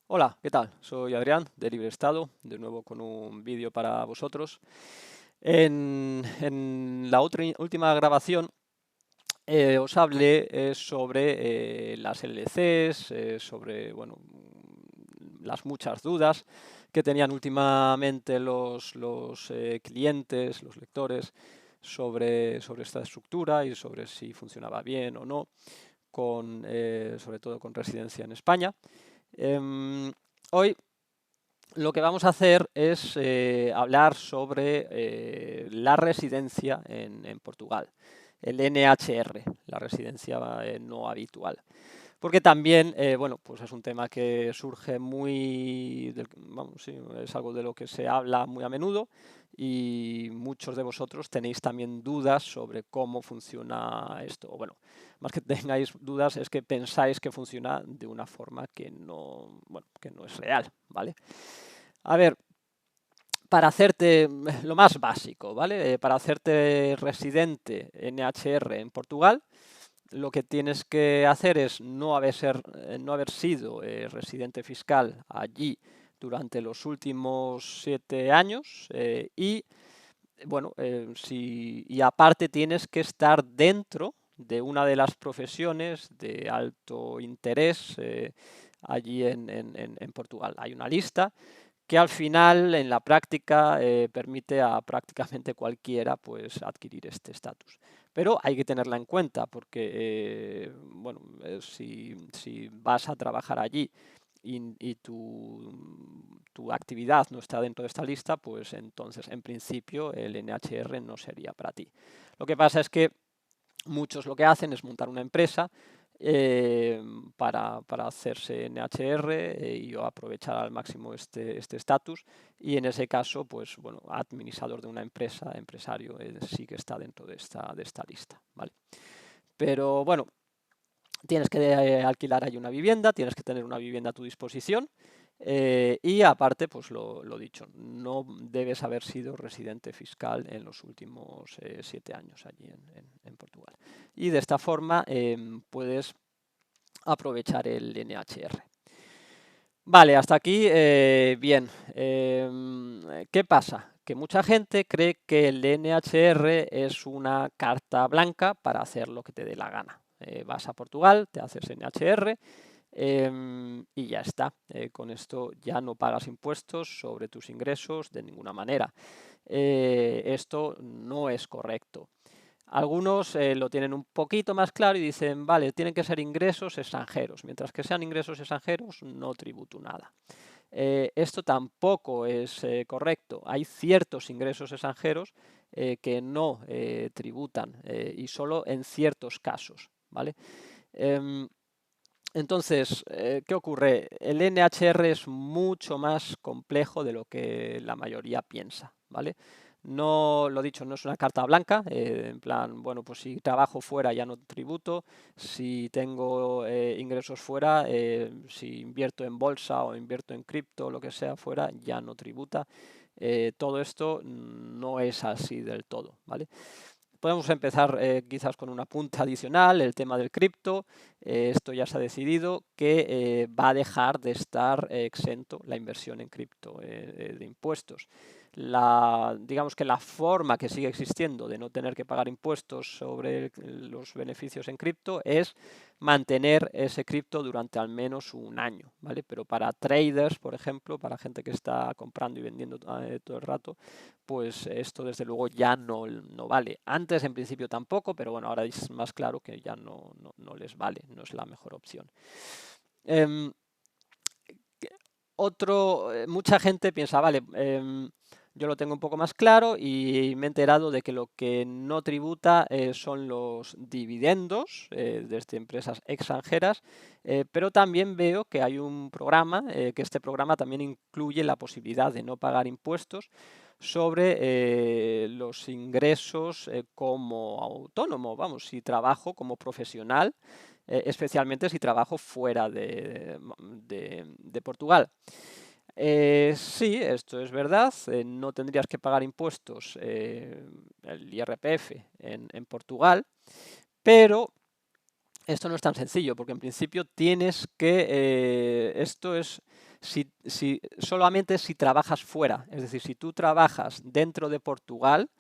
Hola, ¿qué tal? Soy Adrián de Libre Estado, de nuevo con un vídeo para vosotros. En la última grabación os hablé sobre las LLCs, sobre bueno, las muchas dudas que tenían últimamente los clientes, los lectores, sobre esta estructura y sobre si funcionaba bien o no, sobre todo con residencia en España. Em, Hoy lo que vamos a hacer es hablar sobre la residencia en Portugal, el NHR, la residencia no habitual. Porque también, bueno, pues es un tema que surge vamos, sí, es algo de lo que se habla muy a menudo y muchos de vosotros tenéis también dudas sobre cómo funciona esto. O bueno, más que tengáis dudas es que pensáis que funciona de una forma que no, bueno, que no es real, ¿vale? A ver, para hacerte lo más básico, ¿vale? Para hacerte residente NHR en Portugal, lo que tienes que hacer es no haber sido residente fiscal allí durante los últimos 7 años y, bueno, y aparte tienes que estar dentro de una de las profesiones de alto interés allí en Portugal. Hay una lista que al final en la práctica permite a prácticamente cualquiera pues adquirir este estatus. Pero hay que tenerla en cuenta porque bueno, si vas a trabajar allí y tu actividad no está dentro de esta lista, pues entonces en principio el NHR no sería para ti. Lo que pasa es que muchos lo que hacen es montar una empresa eh, para hacerse NHR y aprovechar al máximo este estatus y en ese caso, pues bueno, administrador de una empresa, empresario, sí que está dentro de esta lista, ¿vale? Pero bueno, tienes que alquilar ahí una vivienda, tienes que tener una vivienda a tu disposición y aparte, pues lo dicho, no debes haber sido residente fiscal en los últimos 7 años allí en Portugal. Y de esta forma puedes aprovechar el NHR. Vale, hasta aquí bien. ¿Qué pasa? Que mucha gente cree que el NHR es una carta blanca para hacer lo que te dé la gana. Vas a Portugal, te haces NHR y ya está. Con esto ya no pagas impuestos sobre tus ingresos de ninguna manera. Esto no es correcto. Algunos lo tienen un poquito más claro y dicen, vale, tienen que ser ingresos extranjeros. Mientras que sean ingresos extranjeros, no tributo nada. Esto tampoco es correcto. Hay ciertos ingresos extranjeros que no tributan y solo en ciertos casos, ¿vale? Em, entonces, ¿qué ocurre? El NHR es mucho más complejo de lo que la mayoría piensa, ¿vale? No, lo dicho, no es una carta blanca, en plan, bueno, pues si trabajo fuera ya no tributo, si tengo ingresos fuera, si invierto en bolsa o invierto en cripto o lo que sea fuera, ya no tributa. Todo esto no es así del todo, ¿vale? Podemos empezar quizás con una punta adicional, el tema del cripto. Esto ya se ha decidido que va a dejar de estar exento la inversión en cripto de impuestos. Digamos que la forma que sigue existiendo de no tener que pagar impuestos sobre los beneficios en cripto es mantener ese cripto durante al menos un año, ¿vale? Pero para traders, por ejemplo, para gente que está comprando y vendiendo todo el rato, pues esto desde luego ya no vale. Antes en principio tampoco, pero bueno, ahora es más claro que ya no les vale, no es la mejor opción. Eh, Mucha gente piensa, vale, yo lo tengo un poco más claro y me he enterado de que lo que no tributa son los dividendos desde empresas extranjeras, pero también veo que hay un programa, que este programa también incluye la posibilidad de no pagar impuestos sobre los ingresos como autónomo, vamos, si trabajo como profesional, especialmente si trabajo fuera de Portugal. Sí, esto es verdad, no tendrías que pagar impuestos, el IRPF en Portugal, pero esto no es tan sencillo, porque en principio tienes que, solamente si trabajas fuera. Es decir, si tú trabajas dentro de Portugal,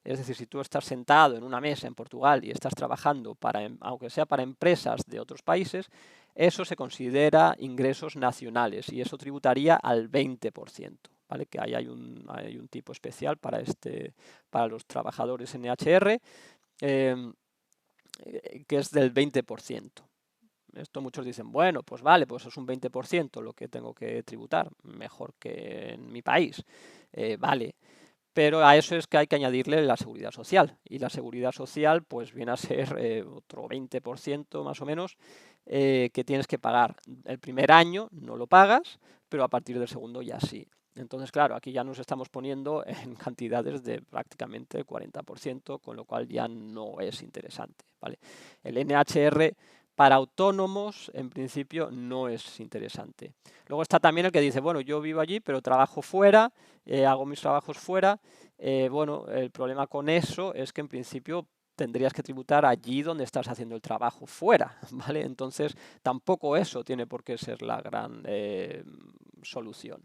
es decir, si tú estás sentado en una mesa en Portugal y estás trabajando aunque sea para empresas de otros países, eso se considera ingresos nacionales y eso tributaría al 20%, ¿vale? Que ahí hay un tipo especial para los trabajadores NHR, que es del 20%. Esto muchos dicen, bueno, pues vale, pues es un 20% lo que tengo que tributar, mejor que en mi país. Vale, pero a eso es que hay que añadirle la seguridad social. Y la seguridad social pues viene a ser otro 20% más o menos que tienes que pagar. El primer año no lo pagas, pero a partir del segundo ya sí. Entonces, claro, aquí ya nos estamos poniendo en cantidades de prácticamente el 40%, con lo cual ya no es interesante, ¿vale? El NHR para autónomos, en principio, no es interesante. Luego está también el que dice, bueno, yo vivo allí, pero trabajo fuera, hago mis trabajos fuera. Bueno, el problema con eso es que en principio tendrías que tributar allí donde estás haciendo el trabajo fuera, ¿vale? Entonces, tampoco eso tiene por qué ser la gran solución.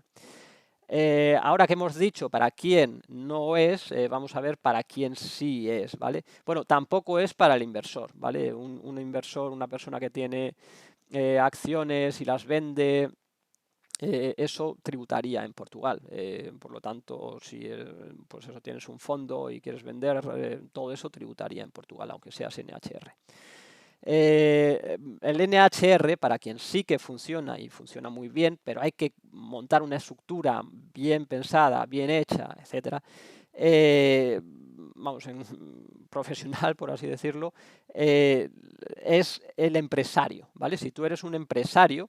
Ahora que hemos dicho para quién no es, vamos a ver para quién sí es, ¿vale? Bueno, tampoco es para el inversor, ¿vale? Un inversor, una persona que tiene acciones y las vende, eso tributaría en Portugal. Por lo tanto, si pues eso, tienes un fondo y quieres vender, todo eso tributaría en Portugal, aunque seas NHR. El NHR, para quien sí que funciona y funciona muy bien, pero hay que montar una estructura bien pensada, bien hecha, etcétera, vamos, profesional, por así decirlo, es el empresario, ¿vale? Si tú eres un empresario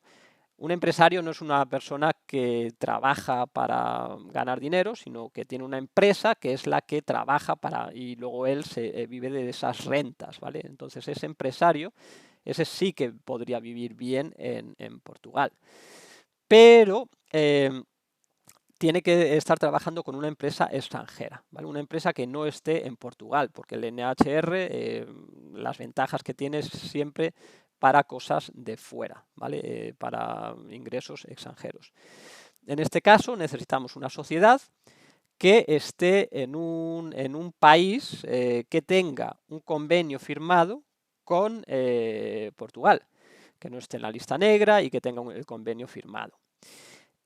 no es una persona que trabaja para ganar dinero, sino que tiene una empresa que es la que trabaja y luego él vive de esas rentas, ¿vale? Entonces ese empresario, ese sí que podría vivir bien en Portugal. Pero tiene que estar trabajando con una empresa extranjera, ¿vale? Una empresa que no esté en Portugal, porque el NHR, las ventajas que tiene es siempre para cosas de fuera, ¿vale? Para ingresos extranjeros. En este caso necesitamos una sociedad que esté en un país que tenga un convenio firmado con Portugal, que no esté en la lista negra y que tenga el convenio firmado.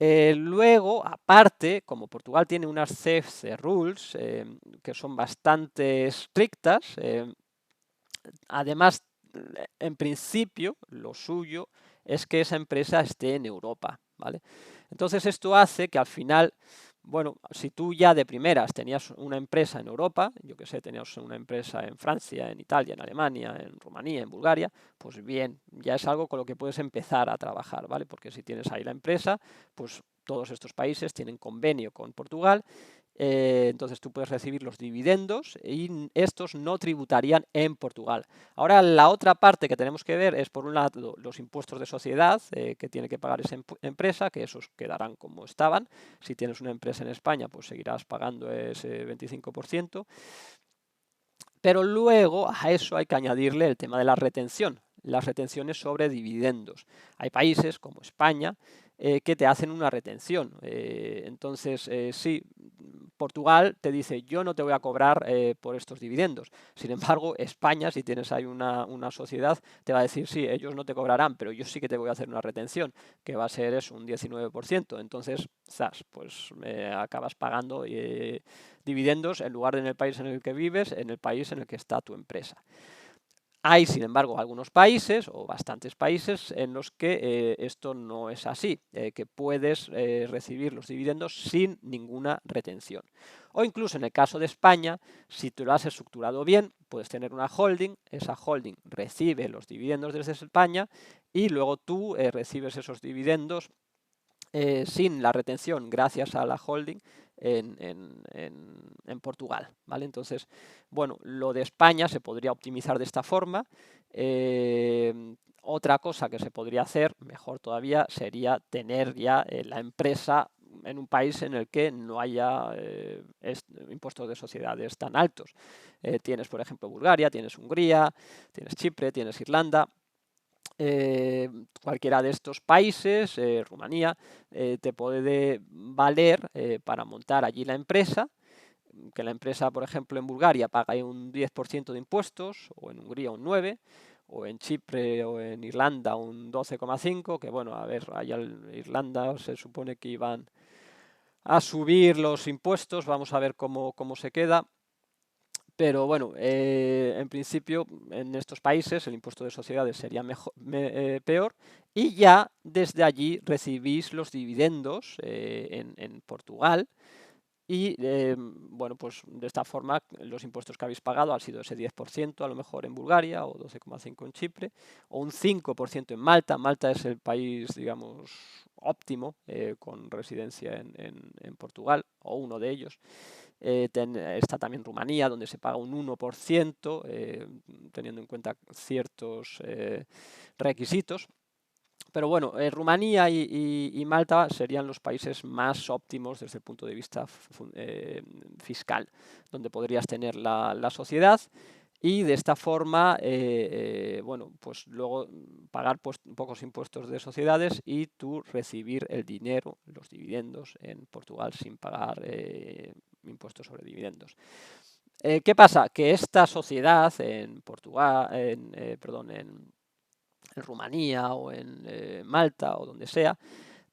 Luego, aparte, como Portugal tiene unas CFC Rules que son bastante estrictas, además, en principio, lo suyo es que esa empresa esté en Europa, ¿vale? Entonces esto hace que al final, bueno, si tú ya de primeras tenías una empresa en Europa, yo que sé, tenías una empresa en Francia, en Italia, en Alemania, en Rumanía, en Bulgaria, pues bien, ya es algo con lo que puedes empezar a trabajar, ¿vale? Porque si tienes ahí la empresa, pues todos estos países tienen convenio con Portugal, entonces tú puedes recibir los dividendos y estos no tributarían en Portugal. Ahora la otra parte que tenemos que ver es, por un lado, los impuestos de sociedad que tiene que pagar esa empresa, que esos quedarán como estaban. Si tienes una empresa en España, pues seguirás pagando ese 25%. Pero luego a eso hay que añadirle el tema de la retención, las retenciones sobre dividendos. Hay países como España que te hacen una retención. Entonces, sí, Portugal te dice, yo no te voy a cobrar por estos dividendos. Sin embargo, España, si tienes ahí una sociedad, te va a decir, sí, ellos no te cobrarán, pero yo sí que te voy a hacer una retención, que va a ser eso, un 19%. Entonces, acabas pagando dividendos en lugar de en el país en el que vives, en el país en el que está tu empresa. Hay, sin embargo, algunos países o bastantes países en los que esto no es así, que puedes recibir los dividendos sin ninguna retención. O incluso en el caso de España, si tú lo has estructurado bien, puedes tener una holding, esa holding recibe los dividendos desde España y luego tú recibes esos dividendos sin la retención gracias a la holding en Portugal, ¿vale? Entonces, bueno, lo de España se podría optimizar de esta forma. Otra cosa que se podría hacer, mejor todavía, sería tener ya la empresa en un país en el que no haya impuestos de sociedades tan altos. Tienes, por ejemplo, Bulgaria, tienes Hungría, tienes Chipre, tienes Irlanda. cualquiera de estos países, Rumanía, te puede valer para montar allí la empresa, que la empresa, por ejemplo, en Bulgaria paga un 10% de impuestos, o en Hungría un 9%, o en Chipre o en Irlanda un 12,5%, que bueno, a ver, allá en Irlanda se supone que iban a subir los impuestos, vamos a ver cómo se queda. Pero bueno, en principio en estos países el impuesto de sociedades sería peor, y ya desde allí recibís los dividendos en Portugal, y bueno, pues de esta forma los impuestos que habéis pagado han sido ese 10% a lo mejor en Bulgaria, o 12,5% en Chipre, o un 5% en Malta. Malta es el país, digamos, óptimo con residencia en Portugal, o uno de ellos. Está también Rumanía, donde se paga un 1%, teniendo en cuenta ciertos requisitos. Pero bueno, Rumanía y Malta serían los países más óptimos desde el punto de vista fiscal, donde podrías tener la sociedad, y de esta forma, bueno, pues luego pagar pocos impuestos de sociedades y tú recibir el dinero, los dividendos, en Portugal sin pagar impuestos sobre dividendos. ¿Qué pasa? Que esta sociedad en Portugal, perdón, en Rumanía o en Malta o donde sea,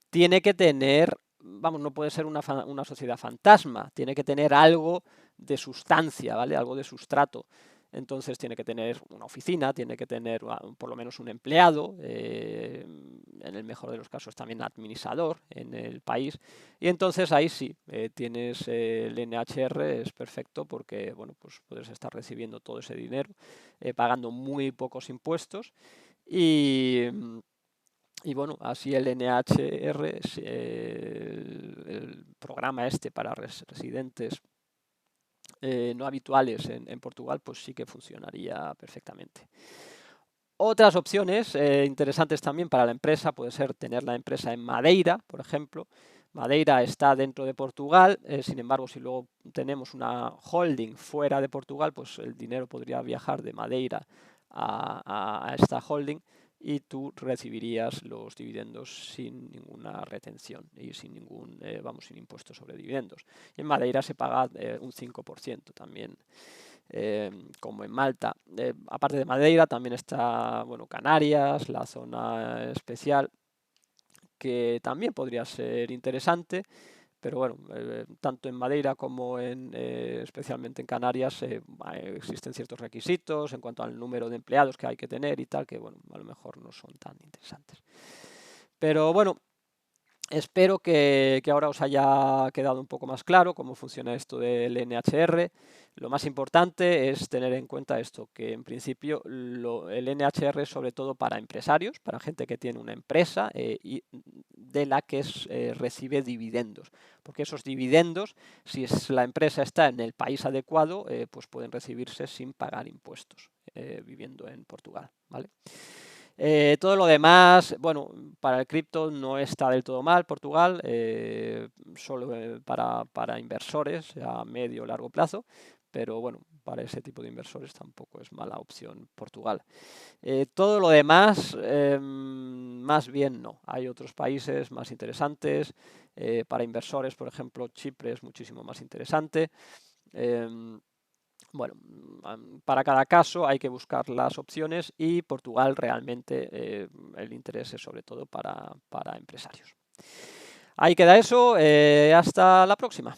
tiene que tener, vamos, no puede ser una sociedad fantasma, tiene que tener algo de sustancia, ¿vale? Algo de sustrato. Entonces tiene que tener una oficina, tiene que tener por lo menos un empleado, en el mejor de los casos también administrador en el país, y entonces ahí sí, tienes el NHR, es perfecto, porque bueno, pues puedes estar recibiendo todo ese dinero, pagando muy pocos impuestos, y bueno, así el NHR, el programa este para residentes no habituales en Portugal, pues sí que funcionaría perfectamente. Otras opciones interesantes también para la empresa puede ser tener la empresa en Madeira, por ejemplo. Madeira está dentro de Portugal, sin embargo, si luego tenemos una holding fuera de Portugal, pues el dinero podría viajar de Madeira a esta holding, y tú recibirías los dividendos sin ninguna retención y sin ningún, sin impuestos sobre dividendos. Y en Madeira se paga un 5% también, como en Malta. Aparte de Madeira también está, bueno, Canarias, la zona especial, que también podría ser interesante, pero bueno, tanto en Madeira como especialmente en Canarias existen ciertos requisitos en cuanto al número de empleados que hay que tener y tal, que bueno, a lo mejor no son tan interesantes. Pero bueno, espero que ahora os haya quedado un poco más claro cómo funciona esto del NHR. Lo más importante es tener en cuenta esto, que en principio el NHR es sobre todo para empresarios, para gente que tiene una empresa y de la que recibe dividendos. Porque esos dividendos, si la empresa está en el país adecuado, pues pueden recibirse sin pagar impuestos, viviendo en Portugal, ¿vale? Todo lo demás, bueno, para el cripto no está del todo mal Portugal, solo para inversores a medio o largo plazo, pero bueno, para ese tipo de inversores tampoco es mala opción Portugal. Todo lo demás, más bien no. Hay otros países más interesantes. Para inversores, por ejemplo, Chipre es muchísimo más interesante. Bueno, para cada caso hay que buscar las opciones, y Portugal realmente el interés es sobre todo para empresarios. Ahí queda eso, hasta la próxima.